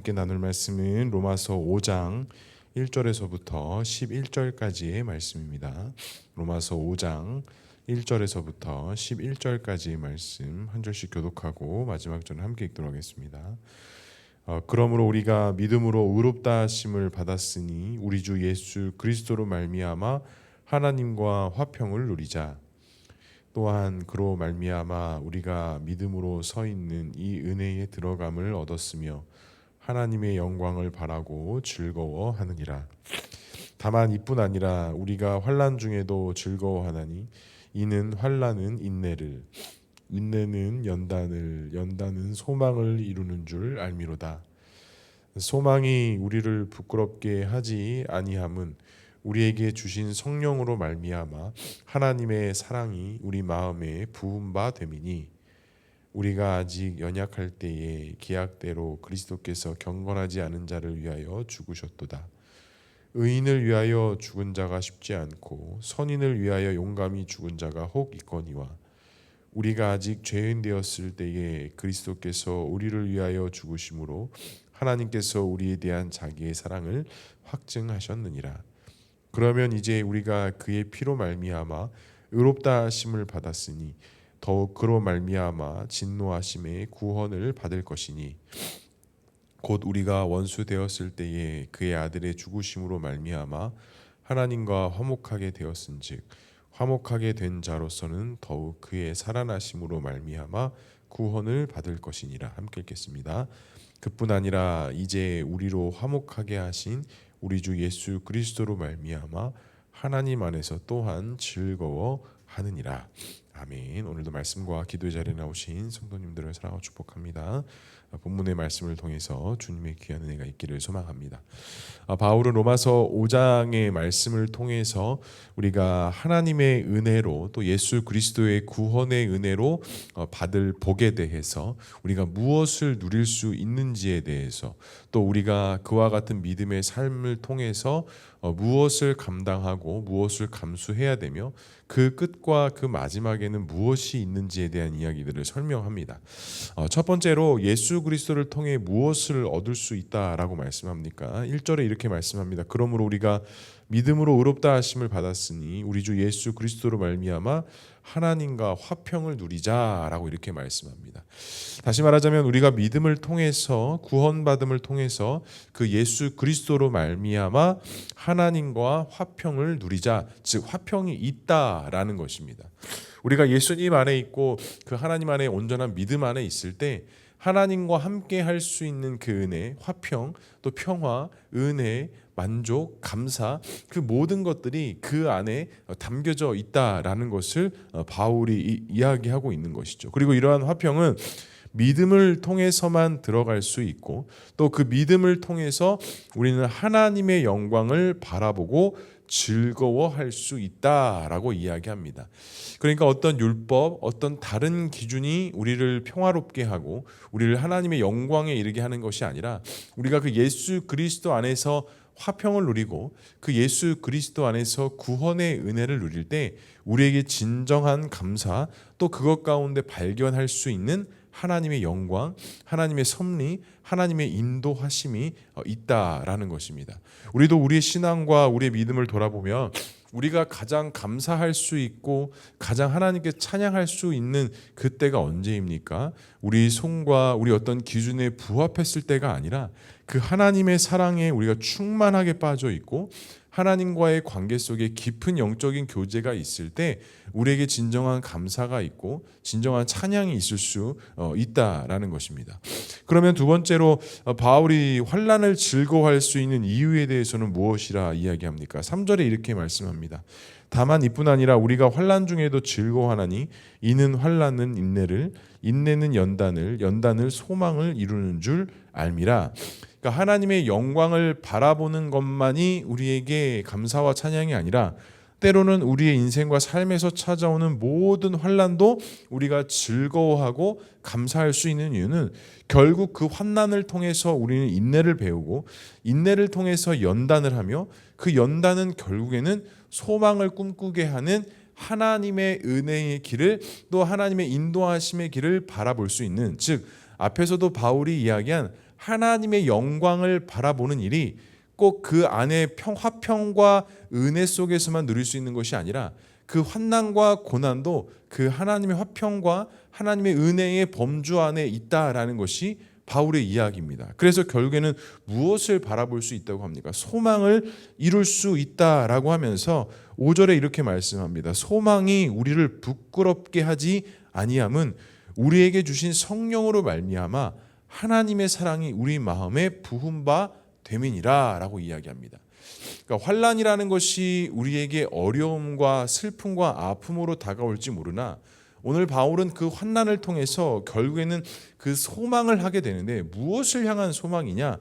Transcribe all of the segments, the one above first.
함께 나눌 말씀은 로마서 5장 1절에서부터 11절까지의 말씀입니다. 로마서 5장 1절에서부터 11절까지의 말씀 한 절씩 교독하고 마지막 절은 함께 읽도록 하겠습니다. 그러므로 우리가 믿음으로 의롭다 하심을 받았으니 우리 주 예수 그리스도로 말미암아 하나님과 화평을 누리자. 또한 그로 말미암아 우리가 믿음으로 서 있는 이 은혜에 들어감을 얻었으며 하나님의 영광을 바라고 즐거워하느니라. 다만 이뿐 아니라 우리가 환난 중에도 즐거워하나니 이는 환난은 인내를, 인내는 연단을, 연단은 소망을 이루는 줄 알미로다. 소망이 우리를 부끄럽게 하지 아니함은 우리에게 주신 성령으로 말미암아 하나님의 사랑이 우리 마음에 부은 바 됨이니 우리가 아직 연약할 때에 기약대로 그리스도께서 경건하지 않은 자를 위하여 죽으셨도다. 의인을 위하여 죽은 자가 쉽지 않고 선인을 위하여 용감히 죽은 자가 혹 있거니와 우리가 아직 죄인 되었을 때에 그리스도께서 우리를 위하여 죽으심으로 하나님께서 우리에 대한 자기의 사랑을 확증하셨느니라. 그러면 이제 우리가 그의 피로 말미암아 의롭다 하심을 받았으니 더욱 그로 말미암아 진노하심의 구원을 받을 것이니 곧 우리가 원수 되었을 때에 그의 아들의 죽으심으로 말미암아 하나님과 화목하게 되었은즉 화목하게 된 자로서는 더욱 그의 살아나심으로 말미암아 구원을 받을 것이니라. 함께 읽겠습니다. 그뿐 아니라 이제 우리로 화목하게 하신 우리 주 예수 그리스도로 말미암아 하나님 안에서 또한 즐거워하느니라. 아멘. 오늘도 말씀과 기도의 자리에 나오신 성도님들을 사랑하고 축복합니다. 본문의 말씀을 통해서 주님의 귀한 은혜가 있기를 소망합니다. 바울은 로마서 5장의 말씀을 통해서 우리가 하나님의 은혜로 또 예수 그리스도의 구원의 은혜로 받을 복에 대해서 우리가 무엇을 누릴 수 있는지에 대해서 또 우리가 그와 같은 믿음의 삶을 통해서 무엇을 감당하고 무엇을 감수해야 되며 그 끝과 그 마지막에는 무엇이 있는지에 대한 이야기들을 설명합니다. 첫 번째로 예수 그리스도를 통해 무엇을 얻을 수 있다라고 말씀합니까? 1절에 이렇게 말씀합니다. 그러므로 우리가 믿음으로 의롭다 하심을 받았으니 우리 주 예수 그리스도로 말미암아 하나님과 화평을 누리자라고 이렇게 말씀합니다. 다시 말하자면 우리가 믿음을 통해서 구원받음을 통해서 그 예수 그리스도로 말미암아 하나님과 화평을 누리자, 즉 화평이 있다라는 것입니다. 우리가 예수님 안에 있고 그 하나님 안에 온전한 믿음 안에 있을 때 하나님과 함께 할 수 있는 그 은혜, 화평, 또 평화, 은혜, 만족, 감사, 그 모든 것들이 그 안에 담겨져 있다라는 것을 바울이 이야기하고 있는 것이죠. 그리고 이러한 화평은 믿음을 통해서만 들어갈 수 있고 또 그 믿음을 통해서 우리는 하나님의 영광을 바라보고 즐거워할 수 있다라고 이야기합니다. 그러니까 어떤 율법, 어떤 다른 기준이 우리를 평화롭게 하고 우리를 하나님의 영광에 이르게 하는 것이 아니라 우리가 그 예수 그리스도 안에서 화평을 누리고 그 예수 그리스도 안에서 구원의 은혜를 누릴 때 우리에게 진정한 감사 또 그것 가운데 발견할 수 있는 하나님의 영광, 하나님의 섭리, 하나님의 인도하심이 있다라는 것입니다. 우리도 우리의 신앙과 우리의 믿음을 돌아보면 우리가 가장 감사할 수 있고 가장 하나님께 찬양할 수 있는 그때가 언제입니까? 우리 손과 우리 어떤 기준에 부합했을 때가 아니라 그 하나님의 사랑에 우리가 충만하게 빠져 있고 하나님과의 관계 속에 깊은 영적인 교제가 있을 때 우리에게 진정한 감사가 있고 진정한 찬양이 있을 수 있다라는 것입니다. 그러면 두 번째로 바울이 환난을 즐거워할 수 있는 이유에 대해서는 무엇이라 이야기합니까? 3절에 이렇게 말씀합니다. 다만 이뿐 아니라 우리가 환난 중에도 즐거워하나니 이는 환난은 인내를, 인내는 연단을, 연단을 소망을 이루는 줄 알미라. 그러니까 하나님의 영광을 바라보는 것만이 우리에게 감사와 찬양이 아니라 때로는 우리의 인생과 삶에서 찾아오는 모든 환난도 우리가 즐거워하고 감사할 수 있는 이유는 결국 그 환난을 통해서 우리는 인내를 배우고 인내를 통해서 연단을 하며 그 연단은 결국에는 소망을 꿈꾸게 하는 하나님의 은혜의 길을 또 하나님의 인도하심의 길을 바라볼 수 있는, 즉 앞에서도 바울이 이야기한 하나님의 영광을 바라보는 일이 꼭 그 안에 화평과 은혜 속에서만 누릴 수 있는 것이 아니라 그 환난과 고난도 그 하나님의 화평과 하나님의 은혜의 범주 안에 있다라는 것이 바울의 이야기입니다. 그래서 결국에는 무엇을 바라볼 수 있다고 합니까? 소망을 이룰 수 있다라고 하면서 5절에 이렇게 말씀합니다. 소망이 우리를 부끄럽게 하지 아니함은 우리에게 주신 성령으로 말미암아 하나님의 사랑이 우리 마음에 부은 바 됨이니라 라고 이야기합니다. 그러니까 환난이라는 것이 우리에게 어려움과 슬픔과 아픔으로 다가올지 모르나 오늘 바울은 그 환난을 통해서 결국에는 그 소망을 하게 되는데 무엇을 향한 소망이냐?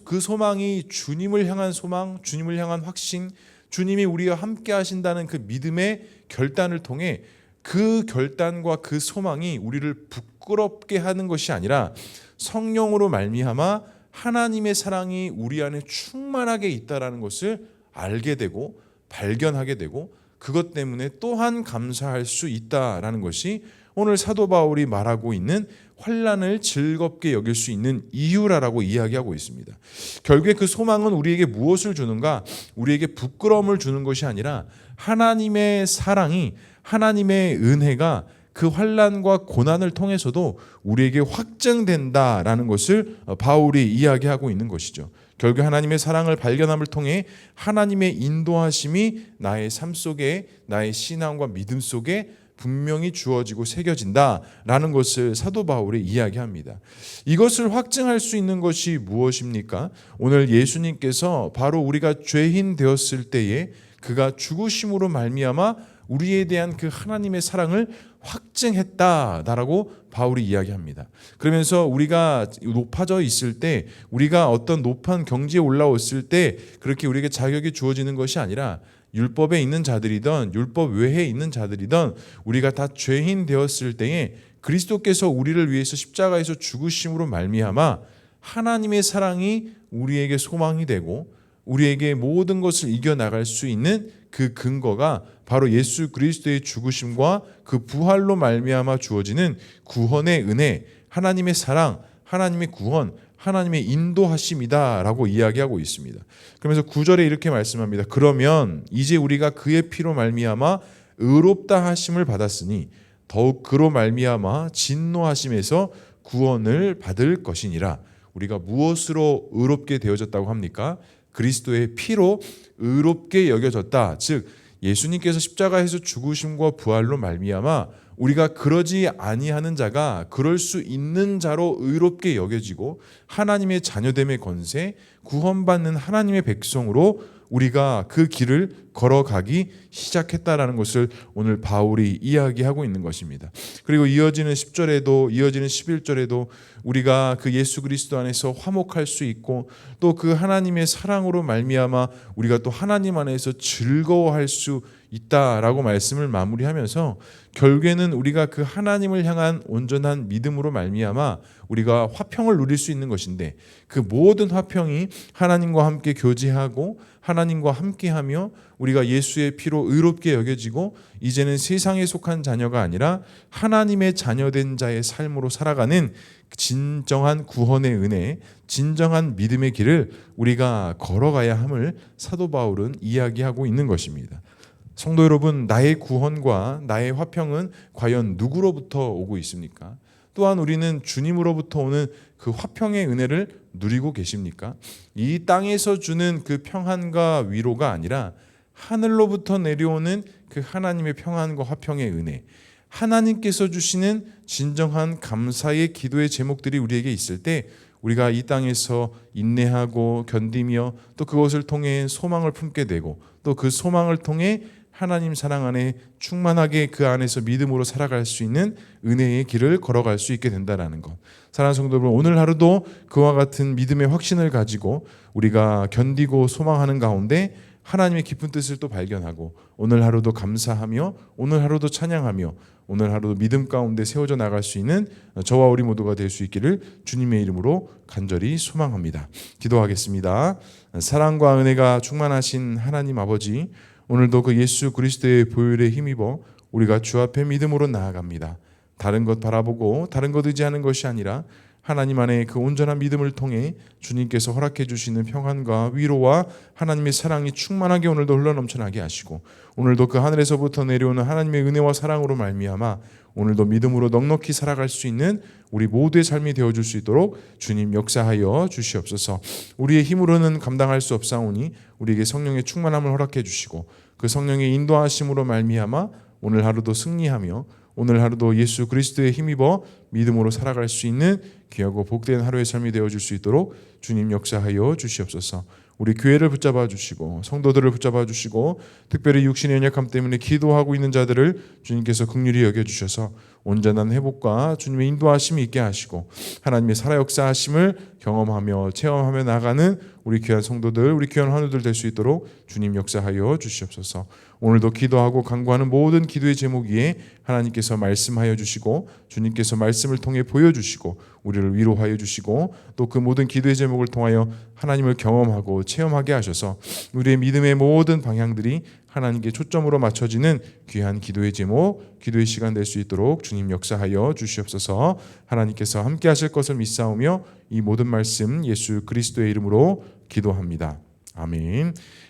그 소망이 주님을 향한 소망, 주님을 향한 확신, 주님이 우리와 함께 하신다는 그 믿음의 결단을 통해 그 결단과 그 소망이 우리를 부끄럽게 하는 것이 아니라 성령으로 말미암아 하나님의 사랑이 우리 안에 충만하게 있다라는 것을 알게 되고 발견하게 되고 그것 때문에 또한 감사할 수 있다라는 것이 오늘 사도 바울이 말하고 있는 환난을 즐겁게 여길 수 있는 이유라고 이야기하고 있습니다. 결국에 그 소망은 우리에게 무엇을 주는가? 우리에게 부끄러움을 주는 것이 아니라 하나님의 사랑이, 하나님의 은혜가 그 환난과 고난을 통해서도 우리에게 확증된다라는 것을 바울이 이야기하고 있는 것이죠. 결국 하나님의 사랑을 발견함을 통해 하나님의 인도하심이 나의 삶 속에, 나의 신앙과 믿음 속에 분명히 주어지고 새겨진다라는 것을 사도 바울이 이야기합니다. 이것을 확증할 수 있는 것이 무엇입니까? 오늘 예수님께서 바로 우리가 죄인 되었을 때에 그가 죽으심으로 말미암아 우리에 대한 그 하나님의 사랑을 확증했다라고 바울이 이야기합니다. 그러면서 우리가 높아져 있을 때, 우리가 어떤 높은 경지에 올라왔을 때 그렇게 우리에게 자격이 주어지는 것이 아니라 율법에 있는 자들이든 율법 외에 있는 자들이든 우리가 다 죄인 되었을 때에 그리스도께서 우리를 위해서 십자가에서 죽으심으로 말미암아 하나님의 사랑이 우리에게 소망이 되고 우리에게 모든 것을 이겨나갈 수 있는 그 근거가 바로 예수 그리스도의 죽으심과 그 부활로 말미암아 주어지는 구원의 은혜, 하나님의 사랑, 하나님의 구원, 하나님의 인도하심이다라고 이야기하고 있습니다. 그러면서 9절에 이렇게 말씀합니다. 그러면 이제 우리가 그의 피로 말미암아 의롭다 하심을 받았으니 더욱 그로 말미암아 진노하심에서 구원을 받을 것이니라. 우리가 무엇으로 의롭게 되어졌다고 합니까? 그리스도의 피로 의롭게 여겨졌다. 즉 예수님께서 십자가에서 죽으심과 부활로 말미암아 우리가 그러지 아니하는 자가 그럴 수 있는 자로 의롭게 여겨지고 하나님의 자녀됨의 권세, 구원받는 하나님의 백성으로 우리가 그 길을 걸어가기 시작했다라는 것을 오늘 바울이 이야기하고 있는 것입니다. 그리고 이어지는 10절에도 이어지는 11절에도 우리가 그 예수 그리스도 안에서 화목할 수 있고 또 그 하나님의 사랑으로 말미암아 우리가 또 하나님 안에서 즐거워할 수 있다라고 말씀을 마무리하면서 결국에는 우리가 그 하나님을 향한 온전한 믿음으로 말미암아 우리가 화평을 누릴 수 있는 것인데 그 모든 화평이 하나님과 함께 교제하고 하나님과 함께하며 우리가 예수의 피로 의롭게 여겨지고 이제는 세상에 속한 자녀가 아니라 하나님의 자녀된 자의 삶으로 살아가는 진정한 구원의 은혜, 진정한 믿음의 길을 우리가 걸어가야 함을 사도 바울은 이야기하고 있는 것입니다. 성도 여러분, 나의 구원과 나의 화평은 과연 누구로부터 오고 있습니까? 또한 우리는 주님으로부터 오는 그 화평의 은혜를 누리고 계십니까? 이 땅에서 주는 그 평안과 위로가 아니라 하늘로부터 내려오는 그 하나님의 평안과 화평의 은혜, 하나님께서 주시는 진정한 감사의 기도의 제목들이 우리에게 있을 때 우리가 이 땅에서 인내하고 견디며 또 그것을 통해 소망을 품게 되고 또 그 소망을 통해 하나님 사랑 안에 충만하게 그 안에서 믿음으로 살아갈 수 있는 은혜의 길을 걸어갈 수 있게 된다는 것. 사랑하는 성도 여러분, 오늘 하루도 그와 같은 믿음의 확신을 가지고 우리가 견디고 소망하는 가운데 하나님의 깊은 뜻을 또 발견하고 오늘 하루도 감사하며 오늘 하루도 찬양하며 오늘 하루도 믿음 가운데 세워져 나갈 수 있는 저와 우리 모두가 될 수 있기를 주님의 이름으로 간절히 소망합니다. 기도하겠습니다. 사랑과 은혜가 충만하신 하나님 아버지, 오늘도 그 예수 그리스도의 보혈에 힘입어 우리가 주 앞에 믿음으로 나아갑니다. 다른 것 바라보고 다른 것 의지하는 것이 아니라 하나님 안에 그 온전한 믿음을 통해 주님께서 허락해 주시는 평안과 위로와 하나님의 사랑이 충만하게 오늘도 흘러넘쳐나게 하시고, 오늘도 그 하늘에서부터 내려오는 하나님의 은혜와 사랑으로 말미암아 오늘도 믿음으로 넉넉히 살아갈 수 있는 우리 모두의 삶이 되어줄 수 있도록 주님 역사하여 주시옵소서. 우리의 힘으로는 감당할 수 없사오니 우리에게 성령의 충만함을 허락해 주시고, 그 성령의 인도하심으로 말미암아 오늘 하루도 승리하며 오늘 하루도 예수 그리스도의 힘입어 믿음으로 살아갈 수 있는 귀하고 복된 하루의 삶이 되어줄 수 있도록 주님 역사하여 주시옵소서. 우리 교회를 붙잡아 주시고 성도들을 붙잡아 주시고, 특별히 육신의 연약함 때문에 기도하고 있는 자들을 주님께서 긍휼히 여겨주셔서 온전한 회복과 주님의 인도하심이 있게 하시고, 하나님의 살아 역사하심을 경험하며 체험하며 나가는 우리 귀한 성도들, 우리 귀한 환우들 될 수 있도록 주님 역사하여 주시옵소서. 오늘도 기도하고 간구하는 모든 기도의 제목 위에 하나님께서 말씀하여 주시고, 주님께서 말씀을 통해 보여주시고 우리를 위로하여 주시고, 또 그 모든 기도의 제목을 통하여 하나님을 경험하고 체험하게 하셔서 우리의 믿음의 모든 방향들이 하나님께 초점으로 맞춰지는 귀한 기도의 제목, 기도의 시간 될 수 있도록 주님 역사하여 주시옵소서. 하나님께서 함께 하실 것을 믿사오며 이 모든 말씀 예수 그리스도의 이름으로 기도합니다. 아멘.